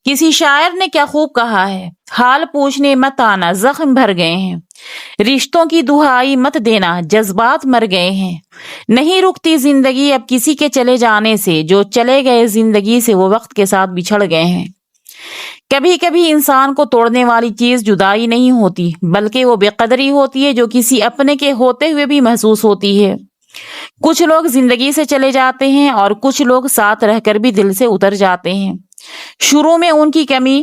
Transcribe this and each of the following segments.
کسی شاعر نے کیا خوب کہا ہے، حال پوچھنے مت آنا، زخم بھر گئے ہیں، رشتوں کی دہائی مت دینا، جذبات مر گئے ہیں، نہیں رکتی زندگی اب کسی کے چلے جانے سے، جو چلے گئے زندگی سے وہ وقت کے ساتھ بچھڑ گئے ہیں۔ کبھی کبھی انسان کو توڑنے والی چیز جدائی نہیں ہوتی، بلکہ وہ بے قدری ہوتی ہے جو کسی اپنے کے ہوتے ہوئے بھی محسوس ہوتی ہے۔ کچھ لوگ زندگی سے چلے جاتے ہیں اور کچھ لوگ ساتھ رہ کر بھی دل سے اتر جاتے ہیں۔ شروع میں ان کی کمی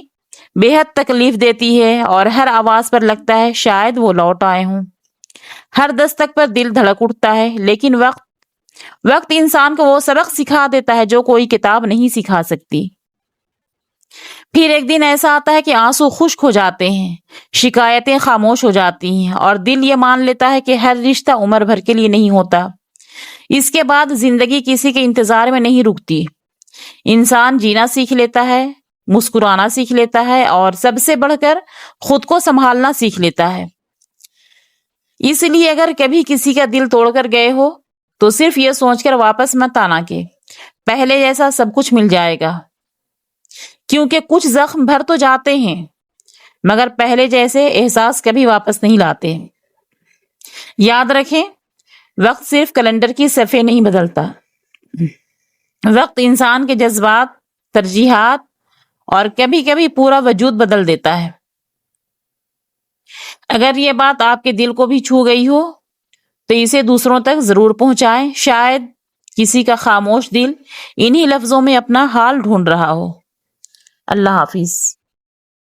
بے حد تکلیف دیتی ہے اور ہر آواز پر لگتا ہے شاید وہ لوٹ آئے ہوں، ہر دستک پر دل دھڑک اٹھتا ہے، لیکن وقت انسان کو وہ سبق سکھا دیتا ہے جو کوئی کتاب نہیں سکھا سکتی۔ پھر ایک دن ایسا آتا ہے کہ آنسو خشک ہو جاتے ہیں، شکایتیں خاموش ہو جاتی ہیں اور دل یہ مان لیتا ہے کہ ہر رشتہ عمر بھر کے لیے نہیں ہوتا۔ اس کے بعد زندگی کسی کے انتظار میں نہیں رکتی، انسان جینا سیکھ لیتا ہے، مسکرانا سیکھ لیتا ہے اور سب سے بڑھ کر خود کو سنبھالنا سیکھ لیتا ہے۔ اس لیے اگر کبھی کسی کا دل توڑ کر گئے ہو تو صرف یہ سوچ کر واپس مت آنا کہ پہلے جیسا سب کچھ مل جائے گا، کیونکہ کچھ زخم بھر تو جاتے ہیں مگر پہلے جیسے احساس کبھی واپس نہیں لاتے۔ یاد رکھیں، وقت صرف کیلنڈر کی صفحے نہیں بدلتا، وقت انسان کے جذبات، ترجیحات اور کبھی کبھی پورا وجود بدل دیتا ہے۔ اگر یہ بات آپ کے دل کو بھی چھو گئی ہو تو اسے دوسروں تک ضرور پہنچائیں، شاید کسی کا خاموش دل انہی لفظوں میں اپنا حال ڈھونڈ رہا ہو۔ اللہ حافظ۔